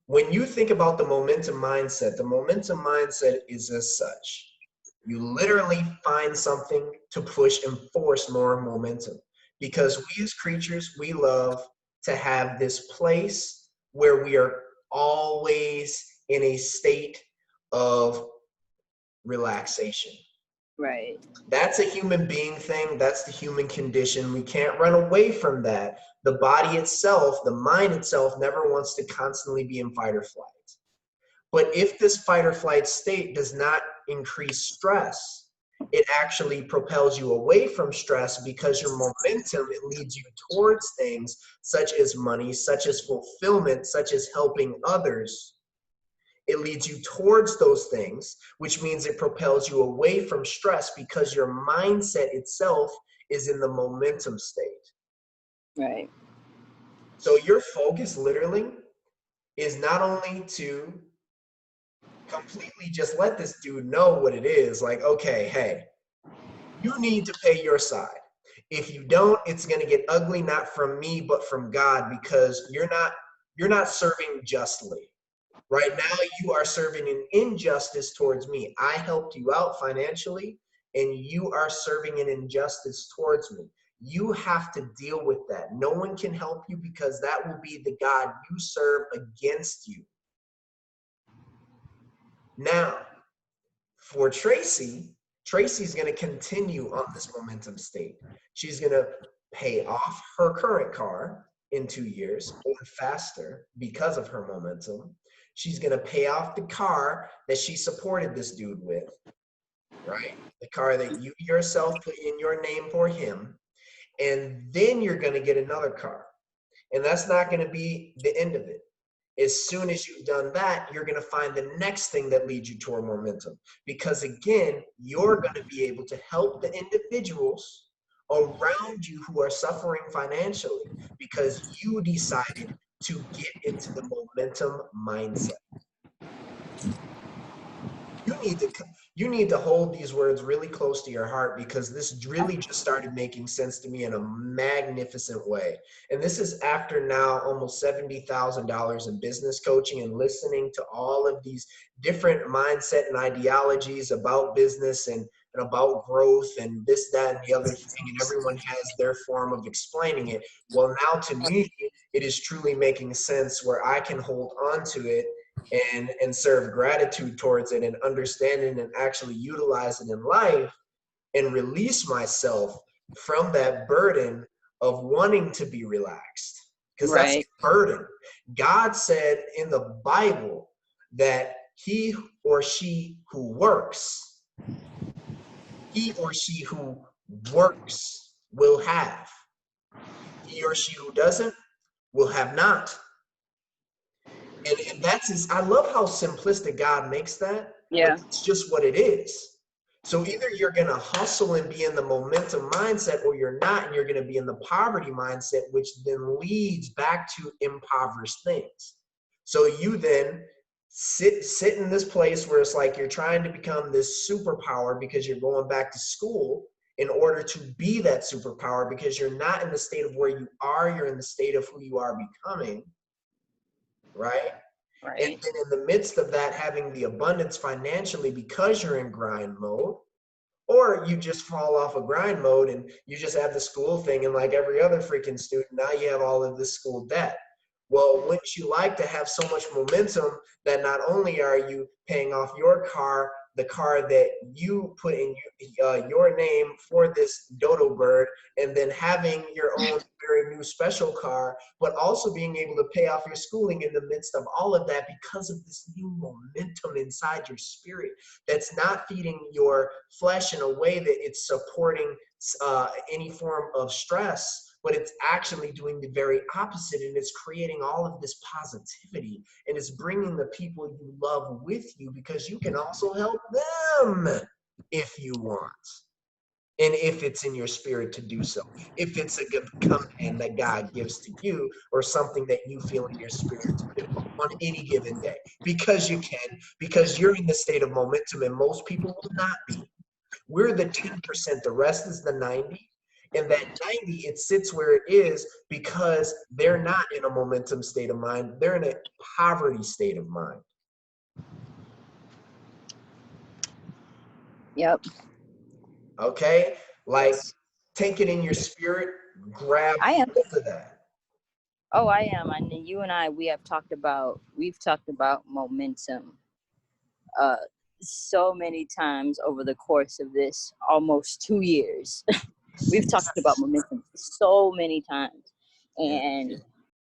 When you think about the momentum mindset is as such. You literally find something to push and force more momentum, because we as creatures, we love to have this place where we are always in a state of relaxation. Right. That's a human being thing. That's the human condition. We can't run away from that. The body itself, the mind itself, never wants to constantly be in fight or flight. But if this fight or flight state does not increase stress, it actually propels you away from stress, because your momentum, it leads you towards things such as money, such as fulfillment, such as helping others. It leads you towards those things, which means it propels you away from stress because your mindset itself is in the momentum state. Right. So your focus literally is not only to completely just let this dude know what it is, like, okay, hey, you need to pay your side. If you don't, it's going to get ugly, not from me, but from God, because you're not serving justly. Right now, you are serving an injustice towards me. I helped you out financially, and you are serving an injustice towards me. You have to deal with that. No one can help you, because that will be the God you serve against you. Now, for Tracy's going to continue on this momentum state. She's going to pay off her current car in 2 years or faster because of her momentum. She's going to pay off the car that she supported this dude with, right? The car that you yourself put in your name for him. And then you're going to get another car. And that's not going to be the end of it. As soon as you've done that, you're going to find the next thing that leads you toward momentum. Because again, you're going to be able to help the individuals around you who are suffering financially, because you decided to get into the momentum mindset. You need to hold these words really close to your heart, because this really just started making sense to me in a magnificent way. And this is after now almost $70,000 in business coaching and listening to all of these different mindset and ideologies about business and about growth and this, that, and the other thing. And everyone has their form of explaining it. Well, now to me, it is truly making sense, where I can hold on to it and serve gratitude towards it and understand it and actually utilize it in life, and release myself from that burden of wanting to be relaxed, because that's Right. a burden. God said in the Bible that he or she who works, will have. He or she who doesn't will have not. And that's his. I love how simplistic God makes that, but Yeah. it's just what it is. So either you're going to hustle and be in the momentum mindset, or you're not, and you're going to be in the poverty mindset, which then leads back to impoverished things. So you then sit in this place where it's like you're trying to become this superpower, because you're going back to school in order to be that superpower, because you're not in the state of where you are, you're in the state of who you are becoming, right? And Right. then in the midst of that, having the abundance financially because you're in grind mode, or you just fall off of grind mode and you just have the school thing, and like every other freaking student, now you have all of this school debt. Well, wouldn't you like to have so much momentum that not only are you paying off your car, the car that you put in your name for this dodo bird, and then having your own very new special car, but also being able to pay off your schooling in the midst of all of that, because of this new momentum inside your spirit that's not feeding your flesh in a way that it's supporting any form of stress, but it's actually doing the very opposite, and it's creating all of this positivity, and it's bringing the people you love with you, because you can also help them if you want, and if it's in your spirit to do so, if it's a good command that God gives to you, or something that you feel in your spirit to do on any given day, because you can, because you're in the state of momentum, and most people will not be. We're the 10%, the rest is the 90. And that 90, it sits where it is because they're not in a momentum state of mind. They're in a poverty state of mind. Yep. Okay? Like, Yes. take it in your spirit, grab I am. hold of that. Oh, I am. I mean, you and I, we've talked about momentum so many times over the course of this almost 2 years. We've talked about momentum so many times. Yeah. And